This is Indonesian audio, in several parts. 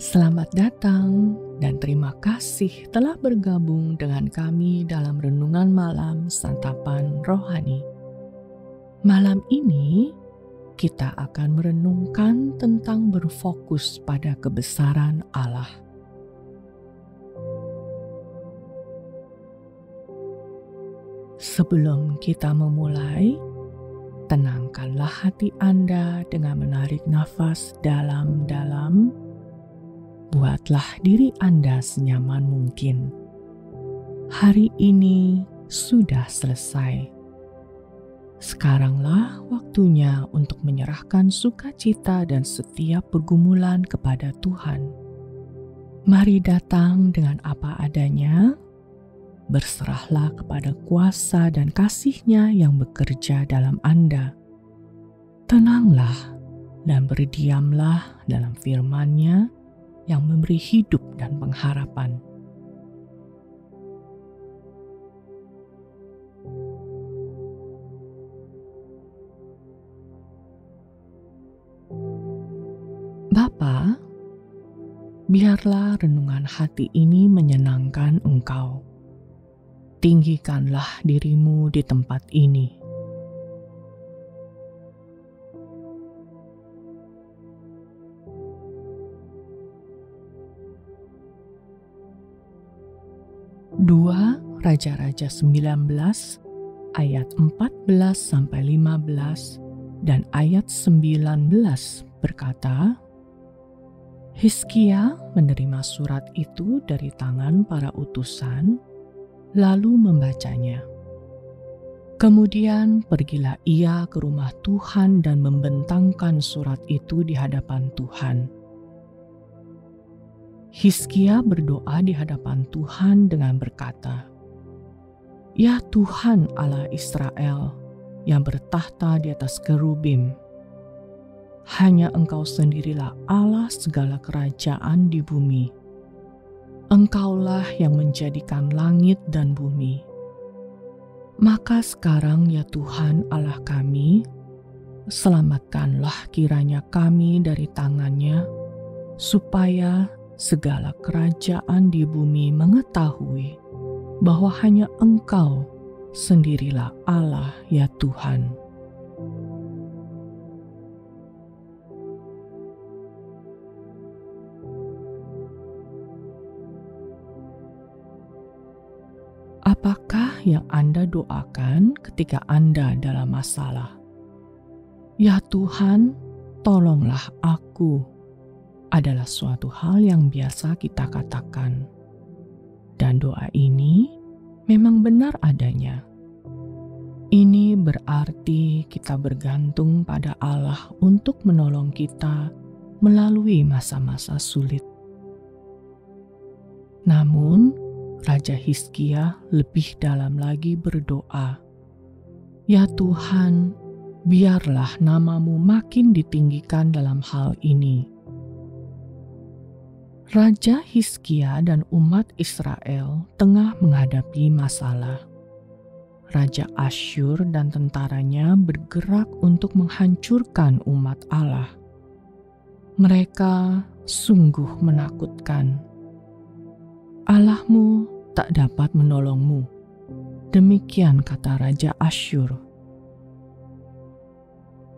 Selamat datang dan terima kasih telah bergabung dengan kami dalam Renungan Malam Santapan Rohani. Malam ini kita akan merenungkan tentang berfokus pada kebesaran Allah. Sebelum kita memulai, tenangkanlah hati Anda dengan menarik nafas dalam-dalam. Buatlah diri Anda senyaman mungkin. Hari ini sudah selesai. Sekaranglah waktunya untuk menyerahkan sukacita dan setiap pergumulan kepada Tuhan. Mari datang dengan apa adanya. Berserahlah kepada kuasa dan kasih-Nya yang bekerja dalam Anda. Tenanglah dan berdiamlah dalam firman-Nya yang memberi hidup dan pengharapan. Bapa, biarlah renungan hati ini menyenangkan Engkau. Tinggikanlah diri-Mu di tempat ini. Dua Raja-Raja 19 ayat 14-15 dan ayat 19 berkata, Hizkia menerima surat itu dari tangan para utusan, lalu membacanya. Kemudian pergilah ia ke rumah Tuhan dan membentangkan surat itu di hadapan Tuhan. Hizkia berdoa di hadapan Tuhan dengan berkata, Ya Tuhan Allah Israel yang bertahta di atas kerubim, hanya Engkau sendirilah Allah segala kerajaan di bumi. Engkaulah yang menjadikan langit dan bumi. Maka sekarang ya Tuhan Allah kami, selamatkanlah kiranya kami dari tangannya, supaya segala kerajaan di bumi mengetahui bahwa hanya Engkau sendirilah Allah ya Tuhan. Apakah yang Anda doakan ketika Anda dalam masalah? Ya Tuhan, tolonglah aku, adalah suatu hal yang biasa kita katakan. Dan doa ini memang benar adanya. Ini berarti kita bergantung pada Allah untuk menolong kita melalui masa-masa sulit. Namun, Raja Hizkia lebih dalam lagi berdoa, Ya Tuhan, biarlah nama-Mu makin ditinggikan dalam hal ini. Raja Hizkia dan umat Israel tengah menghadapi masalah. Raja Asyur dan tentaranya bergerak untuk menghancurkan umat Allah. Mereka sungguh menakutkan. Allah-Mu tak dapat menolongmu. Demikian kata Raja Asyur.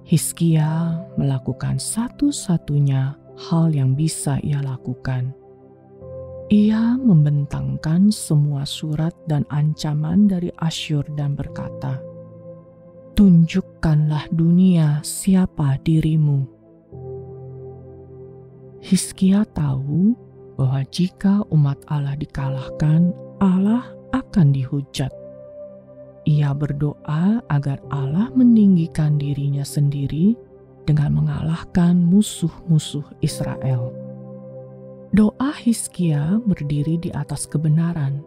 Hizkia melakukan satu-satunya hal yang bisa ia lakukan. Ia membentangkan semua surat dan ancaman dari Asyur dan berkata, Tunjukkanlah dunia siapa dirimu. Hizkia tahu bahwa jika umat Allah dikalahkan, Allah akan dihujat. Ia berdoa agar Allah meninggikan dirinya sendiri dengan mengalahkan musuh-musuh Israel. Doa Hizkia berdiri di atas kebenaran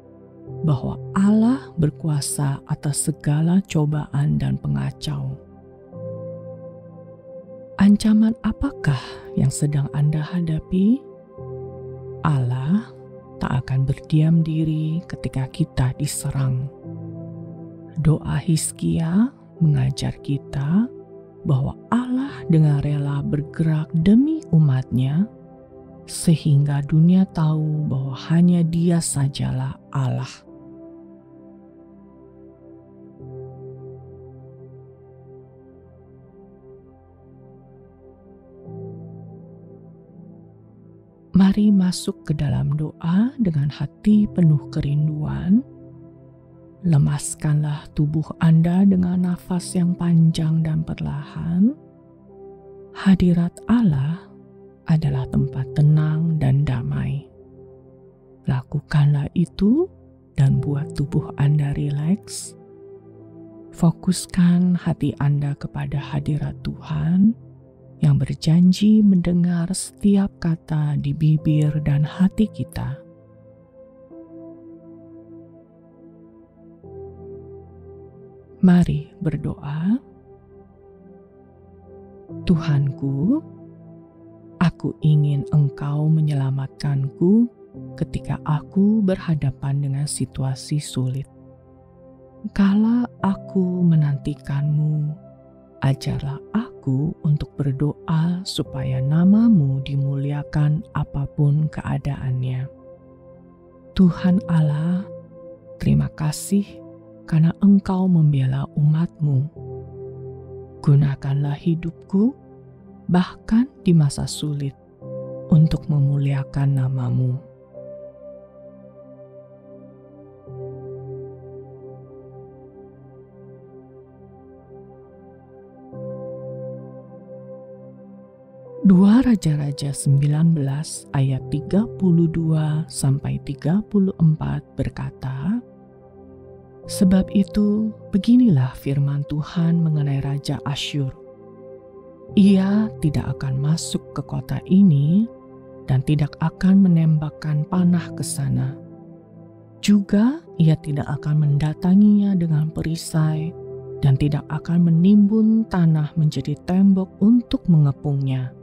bahwa Allah berkuasa atas segala cobaan dan pengacau. Ancaman apakah yang sedang Anda hadapi? Allah tak akan berdiam diri ketika kita diserang. Doa Hizkia mengajar kita bahwa Allah dengan rela bergerak demi umat-Nya sehingga dunia tahu bahwa hanya Dia sajalah Allah. Mari masuk ke dalam doa dengan hati penuh kerinduan. Lemaskanlah tubuh Anda dengan nafas yang panjang dan perlahan. Hadirat Allah adalah tempat tenang dan damai. Lakukanlah itu dan buat tubuh Anda rileks. Fokuskan hati Anda kepada hadirat Tuhan yang berjanji mendengar setiap kata di bibir dan hati kita. Mari berdoa. Tuhanku, aku ingin Engkau menyelamatkanku ketika aku berhadapan dengan situasi sulit. Kala aku menantikan-Mu, ajarlah aku untuk berdoa supaya nama-Mu dimuliakan apapun keadaannya. Tuhan Allah, terima kasih karena Engkau membela umat-Mu. Gunakanlah hidupku, bahkan di masa sulit, untuk memuliakan nama-Mu. Dua Raja-Raja 19 ayat 32-34 berkata, "Sebab itu, beginilah firman Tuhan mengenai Raja Asyur. Ia tidak akan masuk ke kota ini dan tidak akan menembakkan panah ke sana. Juga ia tidak akan mendatanginya dengan perisai dan tidak akan menimbun tanah menjadi tembok untuk mengepungnya.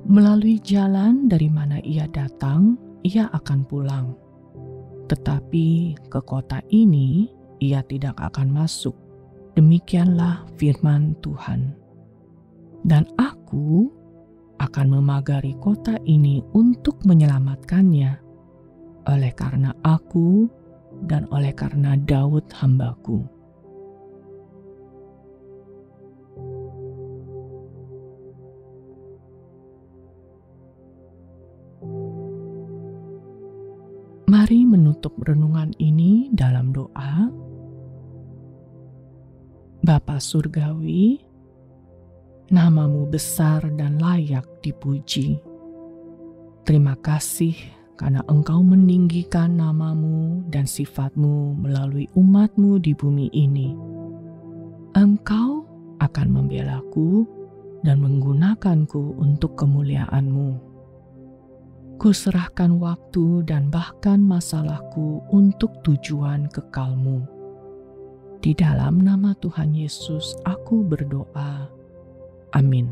Melalui jalan dari mana ia datang, ia akan pulang. Tetapi ke kota ini ia tidak akan masuk. Demikianlah firman Tuhan. Dan aku akan memagari kota ini untuk menyelamatkannya, oleh karena aku dan oleh karena Daud hamba-Ku." Mari menutup renungan ini dalam doa. Bapa Surgawi, nama-Mu besar dan layak dipuji. Terima kasih karena Engkau meninggikan nama-Mu dan sifat-Mu melalui umat-Mu di bumi ini. Engkau akan membela-Ku dan menggunakan-Ku untuk kemuliaan-Mu. Kuserahkan waktu dan bahkan masalahku untuk tujuan kekal-Mu. Di dalam nama Tuhan Yesus aku berdoa. Amin.